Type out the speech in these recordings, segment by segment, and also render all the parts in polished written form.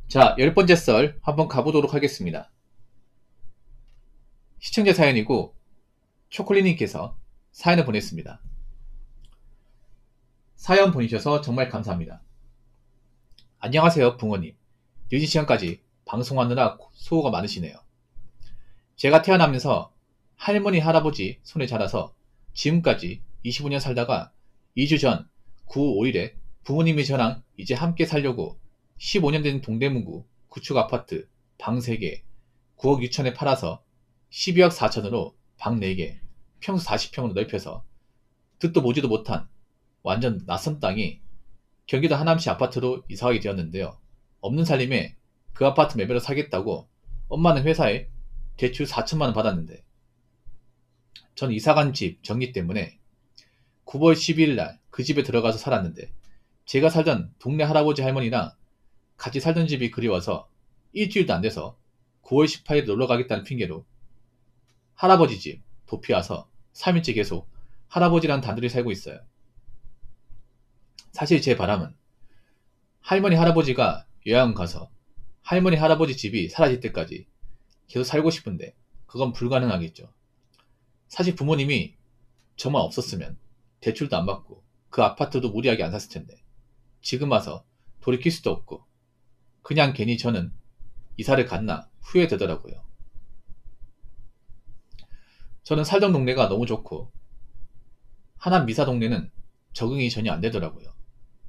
자, 10번째 썰 한번 가보도록 하겠습니다. 시청자 사연이고 초콜릿님께서 사연을 보냈습니다. 사연 보내주셔서 정말 감사합니다. 안녕하세요, 붕어님. 늦은 시간까지 방송하느라 수고가 많으시네요. 제가 태어나면서 할머니, 할아버지 손에 자라서 지금까지 25년 살다가 2주 전 9월 5일에 부모님이 저랑 이제 함께 살려고 15년 된 동대문구 구축 아파트 방 3개 9억 6천에 팔아서 12억 4천으로 방 4개 평수 40평으로 넓혀서 듣도 보지도 못한 완전 낯선 땅이 경기도 하남시 아파트로 이사하게 되었는데요. 없는 살림에 그 아파트 매매로 사겠다고 엄마는 회사에 대출 4천만 원 받았는데 전 이사간 집 정리 때문에 9월 12일 날 그 집에 들어가서 살았는데 제가 살던 동네 할아버지 할머니랑 같이 살던 집이 그리워서 일주일도 안 돼서 9월 18일 놀러 가겠다는 핑계로 할아버지 집 도피 와서 3일째 계속 할아버지랑 단둘이 살고 있어요. 사실 제 바람은 할머니 할아버지가 요양 가서 할머니 할아버지 집이 사라질 때까지 계속 살고 싶은데 그건 불가능하겠죠. 사실 부모님이 저만 없었으면 대출도 안 받고 그 아파트도 무리하게 안 샀을 텐데 지금 와서 돌이킬 수도 없고 그냥 괜히 저는 이사를 갔나 후회되더라고요. 저는 살던 동네가 너무 좋고 하남 미사 동네는 적응이 전혀 안 되더라고요.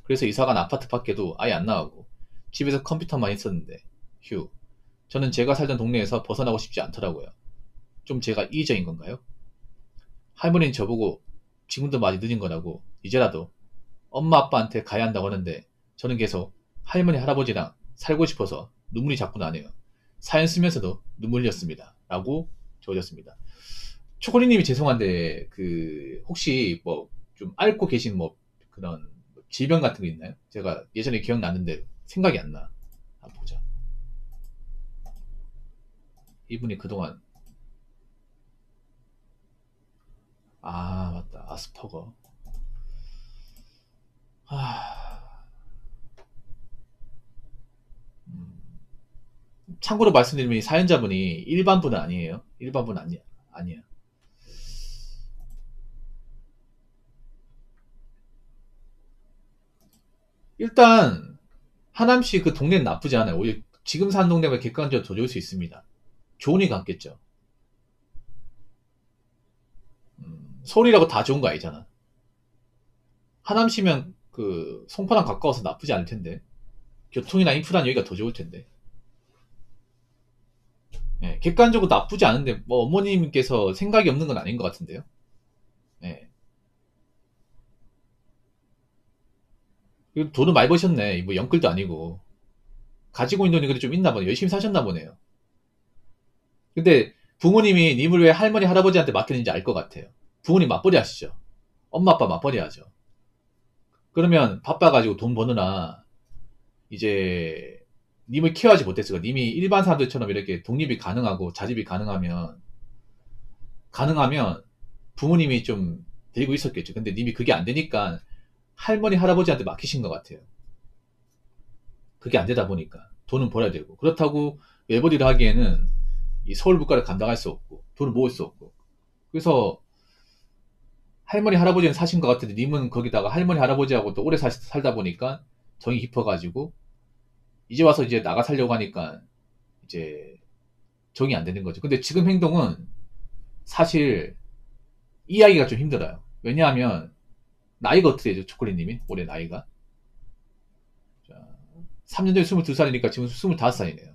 그래서 이사간 아파트 밖에도 아예 안 나가고 집에서 컴퓨터만 있었는데 휴, 저는 제가 살던 동네에서 벗어나고 싶지 않더라고요. 좀 제가 이기적인 건가요? 할머니는 저보고 지금도 많이 늦은 거라고 이제라도 엄마 아빠한테 가야 한다고 하는데 저는 계속 할머니 할아버지랑 살고 싶어서 눈물이 자꾸 나네요. 사연 쓰면서도 눈물 흘렸습니다. 라고 적어졌습니다. 초콜릿님이 죄송한데 혹시 뭐 좀 앓고 계신 뭐 그런 질병 같은 거 있나요? 제가 예전에 기억나는데 생각이 안 나. 한번 보자. 이분이 그동안 맞다, 아스퍼거. 참고로 말씀드리면 이 사연자분이 일반 분은 아니에요. 일반 분은 아니야. 일단 하남시 그 동네는 나쁘지 않아요. 오히려 지금 사는 동네가 객관적으로 더 좋을 수 있습니다. 좋으니까 갔겠죠. 서울이라고 다 좋은 거 아니잖아. 하남시면 그 송파랑 가까워서 나쁘지 않을 텐데 교통이나 인프라는 여기가 더 좋을 텐데. 예, 객관적으로 나쁘지 않은데 뭐 어머님께서 생각이 없는 건 아닌 것 같은데요. 예. 그리고 돈을 많이 버셨네. 뭐 영끌도 아니고 가지고 있는 돈이 그래도 좀 있나 보네. 열심히 사셨나 보네요. 근데 부모님이 님을 왜 할머니 할아버지한테 맡겼는지 알 것 같아요. 부모님 맞벌이 하시죠. 엄마 아빠 맞벌이 하죠. 그러면 바빠가지고 돈 버느라 이제 님을 케어하지 못했을 거야. 님이 일반 사람들처럼 이렇게 독립이 가능하고 자립이 가능하면 부모님이 좀 데리고 있었겠죠. 근데 님이 그게 안 되니까 할머니 할아버지한테 맡기신 것 같아요. 그게 안 되다 보니까 돈은 벌어야 되고 그렇다고 외벌이를 하기에는 이 서울 물가를 감당할 수 없고 돈을 모을 수 없고 그래서 할머니 할아버지는 사신 것 같은데 님은 거기다가 할머니 할아버지하고 또 오래 살다 보니까 정이 깊어가지고 이제 와서 이제 나가 살려고 하니까 이제 정이 안 되는 거죠. 근데 지금 행동은 사실 이해하기가 좀 힘들어요. 왜냐하면 나이가 어떻게 되죠? 초콜릿님이 올해 나이가 3년 전에 22살이니까 지금 25살이네요.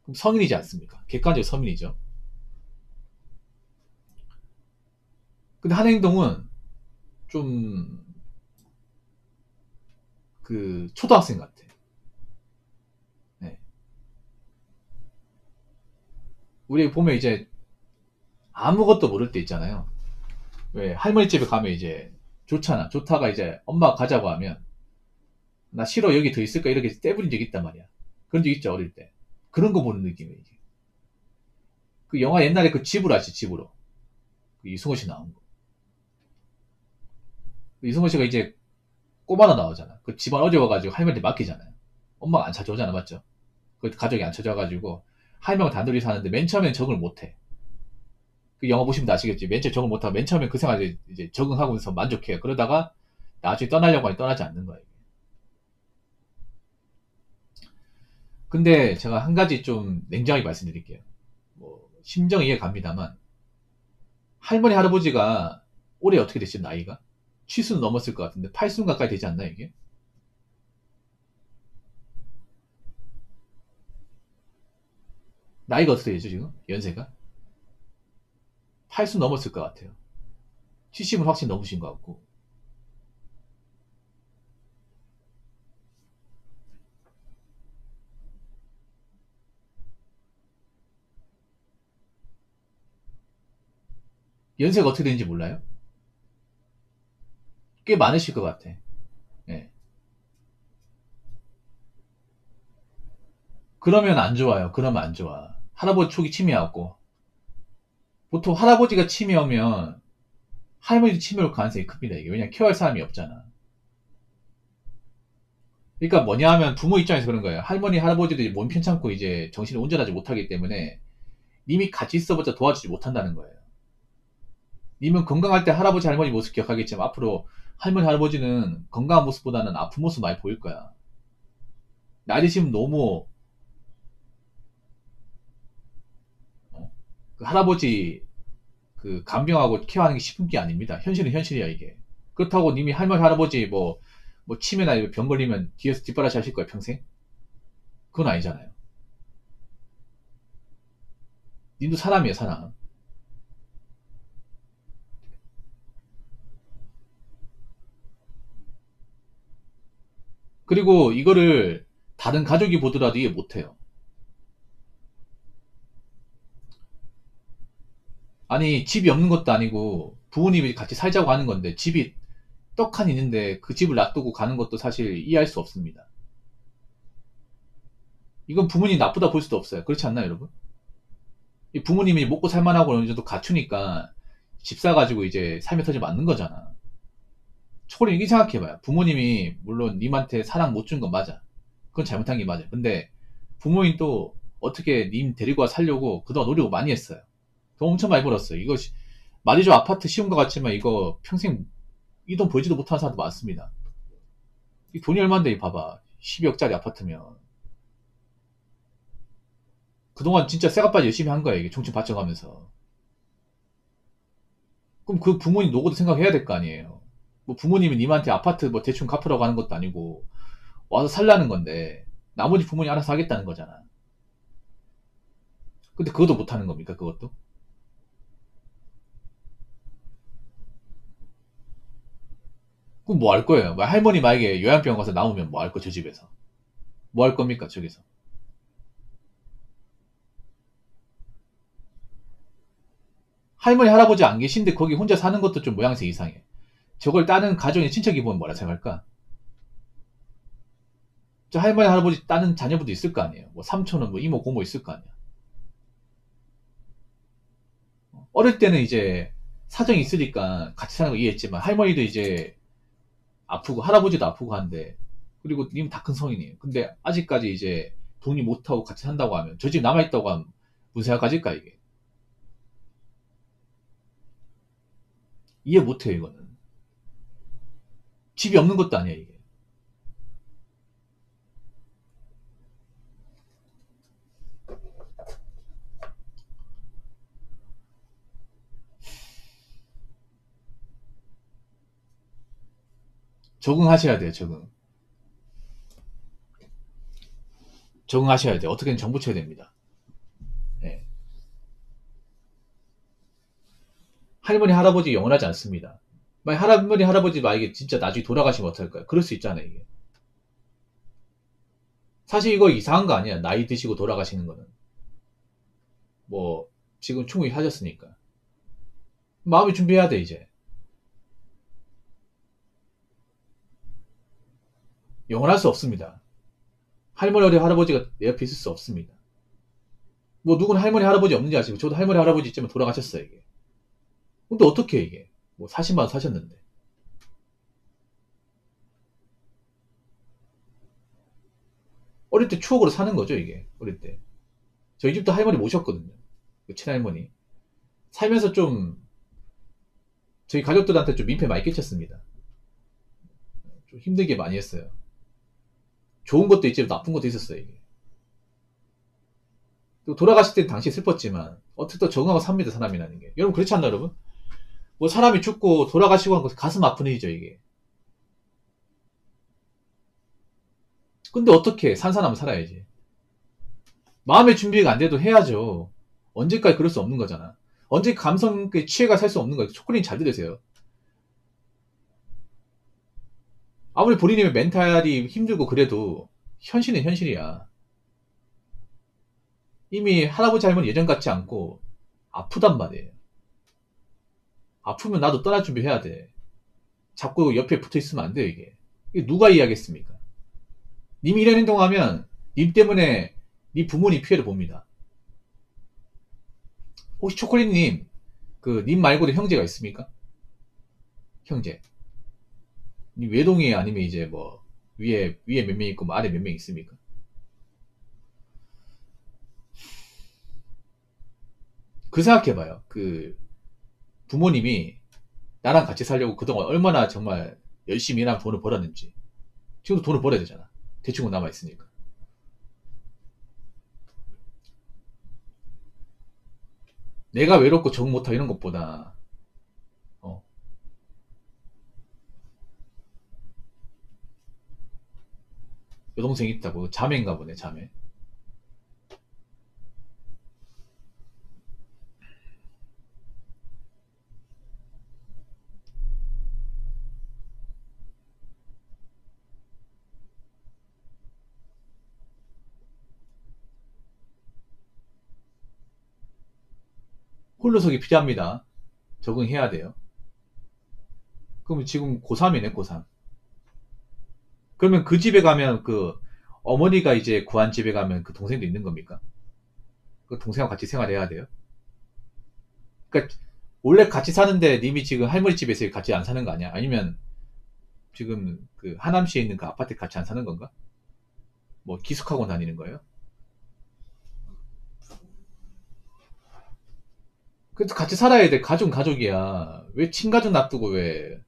그럼 성인이지 않습니까? 객관적으로 성인이죠. 근데 한 행동은 좀 초등학생 같아. 네. 우리 보면 이제 아무것도 모를 때 있잖아요. 왜 할머니 집에 가면 이제 좋잖아. 좋다가 이제 엄마가 가자고 하면 나 싫어 여기 더 있을까 이렇게 떼부린 적이 있단 말이야. 그런 적 있죠 어릴 때. 그런 거 보는 느낌이에요. 이게. 그 영화 옛날에 그 집으로 아시죠? 집으로. 그 이승호 씨 나온 거. 그 이승호 씨가 이제 꼬마로 나오잖아. 그 집안 어려워가지고 할머니한테 맡기잖아요. 엄마가 안 찾아오잖아 맞죠? 그 가족이 안 쳐져가지고 한 명 단둘이 사는데 맨 처음엔 적응을 못해. 그 영화 보시면 아시겠지. 맨 처음에 적응 못하고 맨 처음에 그 생활에 이제 적응하고서 만족해요. 그러다가 나중에 떠나려고 하니 떠나지 않는 거예요. 근데 제가 한 가지 좀 냉정하게 말씀드릴게요. 뭐 심정 이해 갑니다만 할머니 할아버지가 올해 어떻게 되시죠? 나이가? 70 넘었을 것 같은데 80 가까이 되지 않나 이게? 나이가 어떻게 되죠 지금? 연세가? 80 넘었을 것 같아요. 70은 확실히 넘으신 것 같고. 연세가 어떻게 되는지 몰라요? 꽤 많으실 것 같아. 예. 그러면 안 좋아요. 그러면 안 좋아. 할아버지 초기 치매하고. 보통 할아버지가 치매오면 할머니도 치매 올 가능성이 큽니다. 이게. 왜냐면 케어할 사람이 없잖아. 그러니까 뭐냐 하면 부모 입장에서 그런 거예요. 할머니, 할아버지들이 몸 편찮고 이제 정신을 온전하지 못하기 때문에 님이 같이 있어봤자 도와주지 못한다는 거예요. 님은 건강할 때 할아버지, 할머니 모습 기억하겠지만 앞으로 할머니, 할아버지는 건강한 모습보다는 아픈 모습 많이 보일 거야. 나이 드시면 너무 그 할아버지 그 간병하고 케어하는 게 쉽은 게 아닙니다. 현실은 현실이야 이게. 그렇다고 님이 할머니, 할아버지 뭐 치매나 병 걸리면 뒤에서 뒷바라지 하실 거예요 평생? 그건 아니잖아요. 님도 사람이에요 사람. 그리고 이거를 다른 가족이 보더라도 이해 못해요. 아니 집이 없는 것도 아니고 부모님이 같이 살자고 하는 건데 집이 떡하니 있는데 그 집을 놔두고 가는 것도 사실 이해할 수 없습니다. 이건 부모님 나쁘다 볼 수도 없어요. 그렇지 않나요, 여러분? 이 부모님이 먹고 살만하고 어느 정도 갖추니까 집 사가지고 이제 삶의 터지 맞는 거잖아. 초콜릿 이렇게 생각해봐요. 부모님이 물론 님한테 사랑 못 준 건 맞아. 그건 잘못한 게 맞아. 근데 부모님 또 어떻게 님 데리고 와 살려고 그동안 노력을 많이 했어요. 돈 엄청 많이 벌었어요. 이거 말이죠 아파트 쉬운 것 같지만 이거 평생 이 돈 벌지도 못하는 사람도 많습니다. 이 돈이 얼마인데 이 봐봐. 12억짜리 아파트면 그동안 진짜 쇠가빠지 열심히 한 거야 이게 종ችን 받쳐가면서. 그럼 그 부모님 노고도 생각해야 될 거 아니에요. 뭐 부모님이 님한테 아파트 뭐 대충 갚으라고 하는 것도 아니고 와서 살라는 건데 나머지 부모님 알아서 하겠다는 거잖아. 근데 그것도 못하는 겁니까 그것도? 그럼 뭐 할 거예요? 뭐 할머니 만약에 요양병원 가서 나오면 뭐 할 거 저 집에서? 뭐 할 겁니까 저기서? 할머니 할아버지 안 계신데 거기 혼자 사는 것도 좀 모양새 이상해. 저걸 다른 가정의 친척이 보면 뭐라 생각할까? 저 할머니 할아버지 다른 자녀분도 있을 거 아니에요. 뭐 삼촌은 뭐 이모 고모 있을 거 아니야. 어릴 때는 이제 사정이 있으니까 같이 사는 거 이해했지만 할머니도 이제 아프고 할아버지도 아프고 한데 그리고 님 다 큰 성인이에요. 근데 아직까지 이제 돈이 못하고 같이 산다고 하면 저 집 남아있다고 하면 무슨 생각 가질까 이게. 이해 못해요 이거는. 집이 없는 것도 아니야 이게. 적응하셔야 돼요 적응. 적응하셔야 돼요. 어떻게든 정부 쳐야 됩니다. 예. 할머니 할아버지 영원하지 않습니다. 만약 할머니 할아버지 만약에 진짜 나중에 돌아가시면 어떨까요? 그럴 수 있잖아요 이게. 사실 이거 이상한 거 아니야. 나이 드시고 돌아가시는 거는. 뭐 지금 충분히 하셨으니까. 마음이 준비해야 돼 이제. 영원할 수 없습니다. 할머니 할아버지가 내 옆에 있을 수 없습니다. 뭐 누군 할머니 할아버지 없는지 아시고 저도 할머니 할아버지 있지만 돌아가셨어요 이게. 근데 어떻게 이게. 뭐 사신만 사셨는데. 어릴 때 추억으로 사는 거죠, 이게. 어릴 때. 저희 집도 할머니 모셨거든요. 그 친할머니. 살면서 좀 저희 가족들한테 좀 민폐 많이 끼쳤습니다. 좀 힘들게 많이 했어요. 좋은 것도 있지만 나쁜 것도 있었어요, 이게. 또 돌아가실 때는 당시 슬펐지만 어떻게 또 적응하고 삽니다, 사람이라는 게. 여러분 그렇지 않나, 여러분? 뭐 사람이 죽고 돌아가시고 하는 거 가슴 아픈 일이죠, 이게. 근데 어떻게 산 사람은 살아야지. 마음의 준비가 안 돼도 해야죠. 언제까지 그럴 수 없는 거잖아. 언제 감성에 취해가 살 수 없는 거예요. 초콜릿 잘 들으세요. 아무리 본인이 멘탈이 힘들고 그래도 현실은 현실이야. 이미 할아버지 할머니 예전 같지 않고 아프단 말이에요. 아프면 나도 떠날 준비해야 돼. 자꾸 옆에 붙어 있으면 안 돼요, 이게. 이게 누가 이해하겠습니까? 님이 이런 행동하면 님 때문에 님 부모님 피해를 봅니다. 혹시 초콜릿님, 그 님 말고도 형제가 있습니까? 형제. 님 외동이에요? 아니면 이제 뭐 위에 몇 명 있고 뭐 아래 몇 명 있습니까? 그 생각해봐요. 그 부모님이 나랑 같이 살려고 그동안 얼마나 정말 열심히 일하면 돈을 벌었는지. 지금도 돈을 벌어야 되잖아. 대충은 남아있으니까. 내가 외롭고 적응 못하고 이런 것보다, 어, 여동생이 있다고. 자매인가 보네, 자매. 홀로서기 필요합니다. 적응해야 돼요. 그럼 지금 고3이네, 고3. 그러면 그 집에 가면 그, 어머니가 이제 구한 집에 가면 그 동생도 있는 겁니까? 그 동생하고 같이 생활해야 돼요? 그러니까 원래 같이 사는데 님이 지금 할머니 집에서 같이 안 사는 거 아니야? 아니면 지금 그 하남시에 있는 그 아파트에 같이 안 사는 건가? 뭐 기숙하고 다니는 거예요? 그래도 같이 살아야 돼. 가족은 가족이야. 왜 친가족 놔두고 왜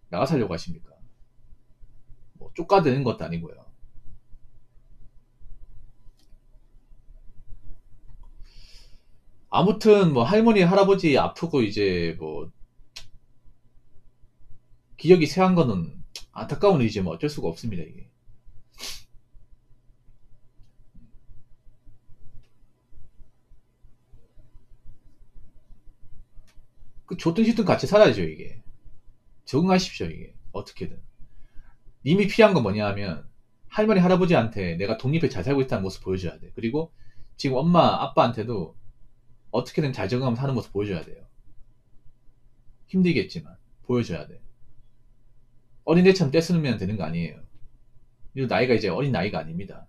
나가 살려고 하십니까? 뭐 쫓가드는 것도 아니고요. 아무튼 뭐 할머니 할아버지 아프고 이제 뭐 기억이 쇠한 거는 안타까운 일이지 뭐 어쩔 수가 없습니다, 이게. 그 좋든 싫든 같이 살아야죠, 이게. 적응하십시오, 이게. 어떻게든. 님이 필요한 건 뭐냐 하면 할머니 할아버지한테 내가 독립해 잘 살고 있다는 모습 보여줘야 돼. 그리고 지금 엄마 아빠한테도 어떻게든 잘 적응하면서 사는 모습 보여줘야 돼요. 힘들겠지만 보여줘야 돼. 어린애처럼 떼쓰면 되는 거 아니에요. 그리고 나이가 이제 어린 나이가 아닙니다.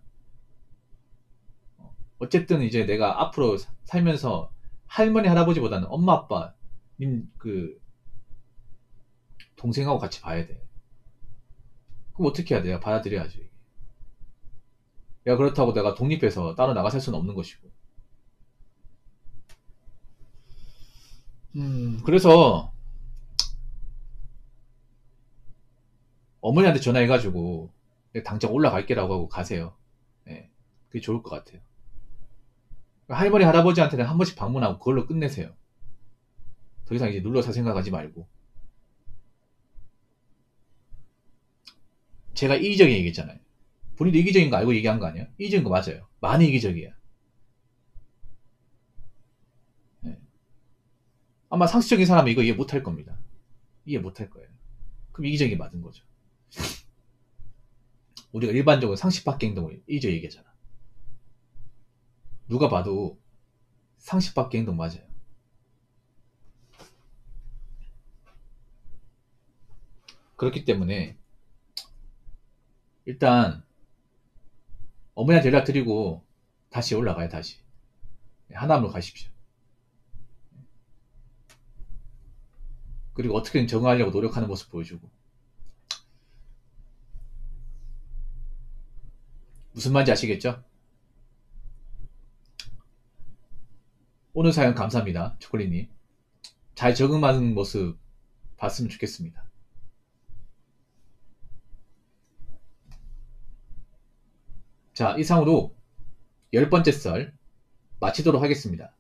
어쨌든 이제 내가 앞으로 살면서 할머니 할아버지보다는 엄마 아빠 님 그 동생하고 같이 봐야 돼. 그럼 어떻게 해야 돼요? 받아들여야지. 야, 그렇다고 내가 독립해서 따로 나가 살 수는 없는 것이고. 그래서 어머니한테 전화해가지고 내가 당장 올라갈게라고 하고 가세요. 예, 그게 좋을 것 같아요. 할머니 할아버지한테는 한 번씩 방문하고 그걸로 끝내세요. 더 이상 이제 눌러서 생각하지 말고. 제가 이기적인 얘기했잖아요. 본인도 이기적인 거 알고 얘기한 거 아니야? 이기적인 거 맞아요. 많이 이기적이야. 예. 아마 상식적인 사람은 이거 이해 못할 겁니다. 이해 못할 거예요. 그럼 이기적인 게 맞은 거죠. 우리가 일반적으로 상식 밖의 행동을 이기적 얘기하잖아. 누가 봐도 상식 밖의 행동 맞아요. 그렇기 때문에 일단 어머니한테 연락드리고 다시 올라가요, 다시. 하남으로 가십시오. 그리고 어떻게든 적응하려고 노력하는 모습 보여주고. 무슨 말인지 아시겠죠? 오늘 사연 감사합니다. 초콜릿님. 잘 적응하는 모습 봤으면 좋겠습니다. 자, 이상으로 10번째 썰 마치도록 하겠습니다.